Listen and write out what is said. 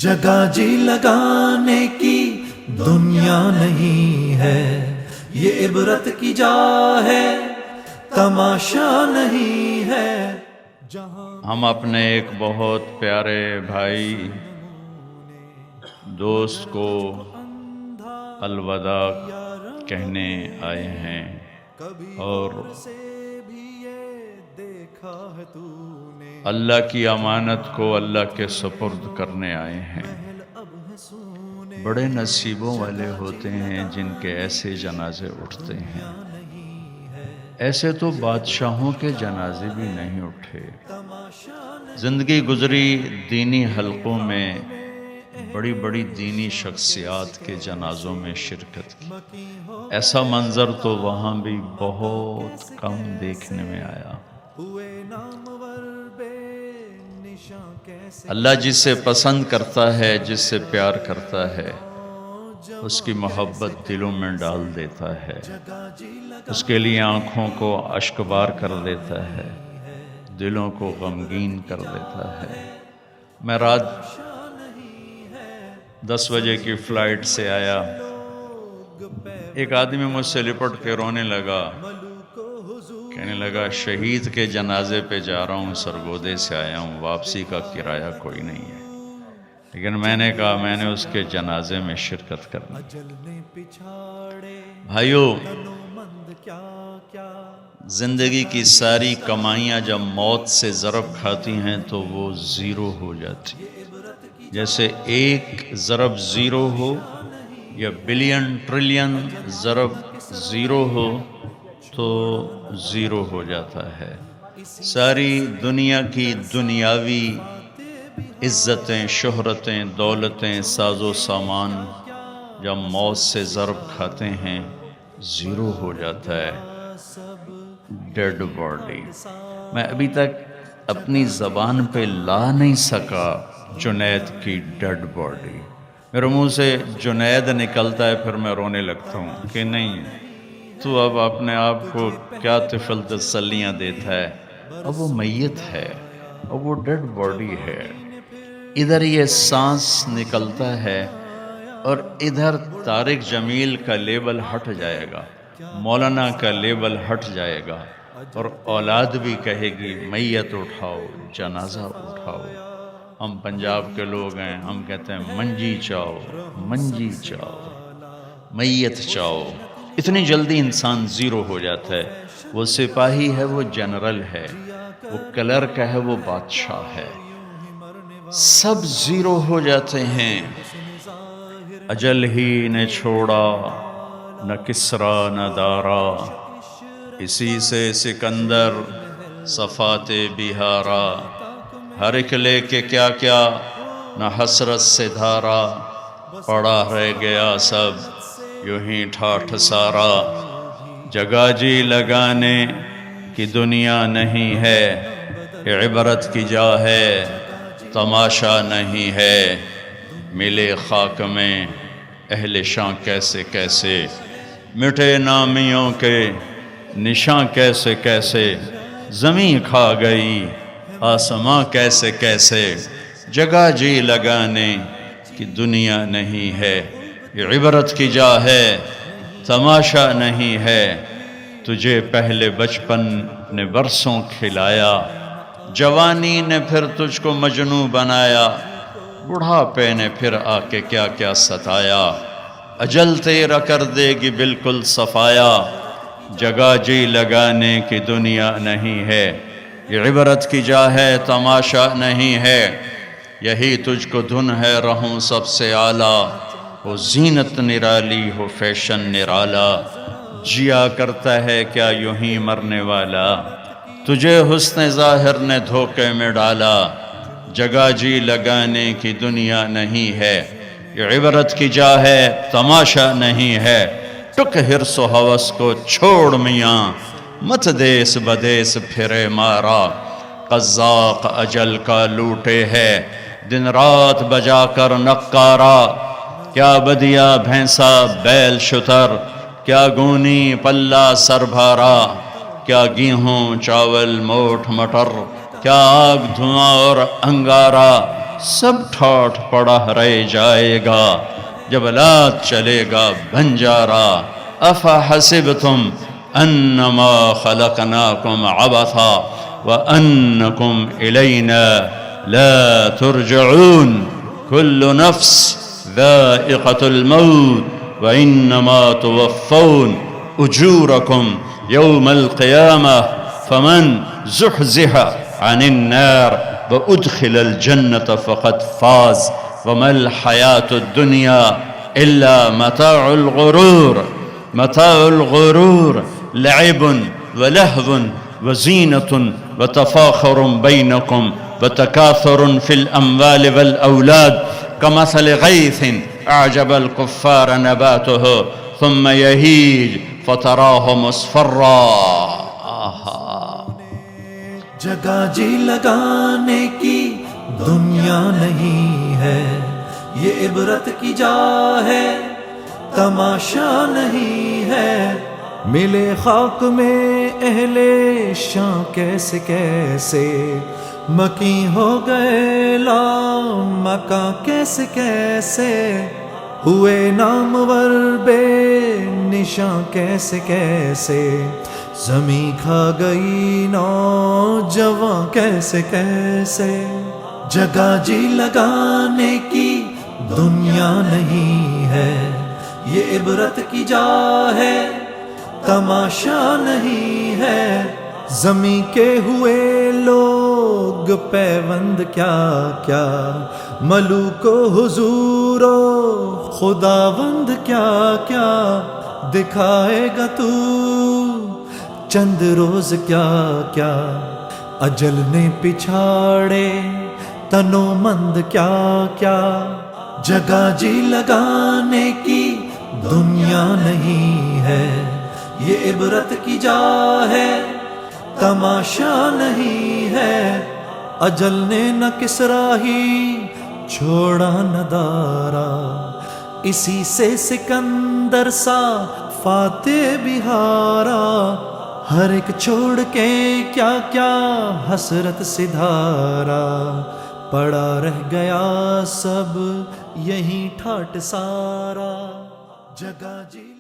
جگہ جی لگانے کی دنیا نہیں ہے، یہ عبرت کی جا ہے، تماشا نہیں ہے۔ ہم اپنے ایک بہت پیارے بھائی دوست کو الوداع کہنے آئے ہیں اور اللہ کی امانت کو اللہ کے سپرد کرنے آئے ہیں۔ بڑے نصیبوں والے ہوتے ہیں جن کے ایسے جنازے اٹھتے ہیں۔ ایسے تو بادشاہوں کے جنازے بھی نہیں اٹھے۔ زندگی گزری دینی حلقوں میں بڑی بڑی دینی شخصیات کے جنازوں میں شرکت کی، ایسا منظر تو وہاں بھی بہت کم دیکھنے میں آیا۔ اللہ جس سے پسند کرتا ہے، جس سے پیار کرتا ہے، اس کی محبت دلوں میں ڈال دیتا ہے، اس کے لیے آنکھوں کو اشکبار کر دیتا ہے، دلوں کو غمگین کر دیتا ہے۔ میں رات 10 بجے کی فلائٹ سے آیا، ایک آدمی مجھ سے لپٹ کے رونے لگا، کہنے لگا شہید کے جنازے پہ جا رہا ہوں، سرگودے سے آیا ہوں، واپسی کا کرایہ کوئی نہیں ہے، لیکن میں نے کہا میں نے اس کے جنازے میں شرکت کرنی۔ بھائیو، زندگی کی ساری کمائیاں جب موت سے ضرب کھاتی ہیں تو وہ زیرو ہو جاتی، جیسے ایک ضرب زیرو ہو یا بلین ٹریلین ضرب زیرو ہو تو زیرو ہو جاتا ہے۔ ساری دنیا کی دنیاوی عزتیں، شہرتیں، دولتیں، ساز و سامان جب موت سے ضرب کھاتے ہیں زیرو ہو جاتا ہے۔ ڈیڈ باڈی، میں ابھی تک اپنی زبان پہ لا نہیں سکا جنید کی ڈیڈ باڈی۔ میرے منہ سے جنید نکلتا ہے پھر میں رونے لگتا ہوں کہ نہیں، تو اب اپنے آپ کو کیا طفل تسلیاں دیتا ہے، اب وہ میت ہے، اب وہ ڈیڈ باڈی ہے۔ ادھر یہ سانس نکلتا ہے اور ادھر طارق جمیل کا لیبل ہٹ جائے گا، مولانا کا لیبل ہٹ جائے گا، اور اولاد بھی کہے گی میت اٹھاؤ، جنازہ اٹھاؤ۔ ہم پنجاب کے لوگ ہیں، ہم کہتے ہیں منجی چاؤ، منجی چاؤ، میت چاؤ۔ اتنی جلدی انسان زیرو ہو جاتا ہے۔ وہ سپاہی ہے، وہ جنرل ہے، وہ کلرک ہے، وہ بادشاہ ہے، سب زیرو ہو جاتے ہیں۔ اجل ہی نے چھوڑا نہ کسرا نہ دارا، اسی سے سکندر صفات بہارا، ہر ایک لے کے کیا کیا نہ حسرت سے دھارا، پڑا رہ گیا سب یوں ہی ٹھاٹھ سارا۔ جگہ جی لگانے کی دنیا نہیں ہے، یہ عبرت کی جا ہے، تماشا نہیں ہے۔ ملے خاک میں اہل شاں کیسے کیسے، مٹے نامیوں کے نشاں کیسے کیسے، زمین کھا گئی آسماں کیسے کیسے۔ جگہ جی لگانے کی دنیا نہیں ہے، یہ عبرت کی جا ہے، تماشا نہیں ہے۔ تجھے پہلے بچپن نے برسوں کھلایا، جوانی نے پھر تجھ کو مجنوں بنایا، بڑھاپے نے پھر آ کے کیا کیا ستایا، اجل تیرا کر دے گی بالکل صفایا۔ جگہ جی لگانے کی دنیا نہیں ہے، یہ عبرت کی جا ہے، تماشا نہیں ہے۔ یہی تجھ کو دھن ہے رہوں سب سے اعلیٰ، ہو زینت نرالی ہو فیشن نرالا، جیا کرتا ہے کیا یوں ہی مرنے والا، تجھے حسن ظاہر نے دھوکے میں ڈالا۔ جگہ جی لگانے کی دنیا نہیں ہے، یہ عبرت کی جا ہے، تماشا نہیں ہے۔ ٹک حرص و ہوس کو چھوڑ میاں، مت دیس بدیس پھرے مارا، قذاق اجل کا لوٹے ہے، دن رات بجا کر نقارا۔ کیا بدیا بھینسا بیل شتر، کیا گونی پلہ سر بھارا، کیا گیہوں چاول موٹ مٹر، کیا آگ دھواں اور انگارا، سب ٹھاٹھ پڑا رہ جائے گا، جبلات چلے گا بنجارا۔ افحسبتم انما خلقناکم عبثا وانکم الینا لا ترجعون، كل نفس ذائقة الموت وإنما توفون أجوركم يوم القيامة فمن زحزح عن النار وأدخل الجنة فقد فاز وما الحياة الدنيا إلا متاع الغرور، متاع الغرور لعب ولهو وزينة وتفاخر بينكم وتكاثر في الأموال والأولاد كمثل غيث أعجب الكفار نباته ثم يهيج فتراه مصفرا۔ جگہ جی لگانے کی دنیا نہیں ہے، یہ عبرت کی جا ہے، تماشا نہیں ہے۔ ملے خاک میں اہل شاں کیسے کیسے، مکی ہو گئے لامکاں کیسے کیسے، ہوئے نامور بے نشاں کیسے کیسے، زمیں کھا گئی نوجواں کیسے کیسے۔ جگہ جی لگانے کی دنیا نہیں ہے، یہ عبرت کی جا ہے، تماشا نہیں ہے۔ زمیں کے ہوئے لوگ پیوند کیا کیا، ملوک و حضور و خداوند کیا کیا، دکھائے گا تو چند روز کیا کیا۔ اجل نے پچھاڑے تنو مند کیا کیا، جگہ جی لگانے کی دنیا نہیں ہے، یہ عبرت کی جا ہے، تماشا نہیں ہے۔ اجل نے نہ کسرا ہی چھوڑا نہ دارا، اسی سے سکندر سا فاتح بہارا، ہر ایک چھوڑ کے کیا کیا حسرت سدھارا، پڑا رہ گیا سب یہی ٹھاٹ سارا۔ جگہ جی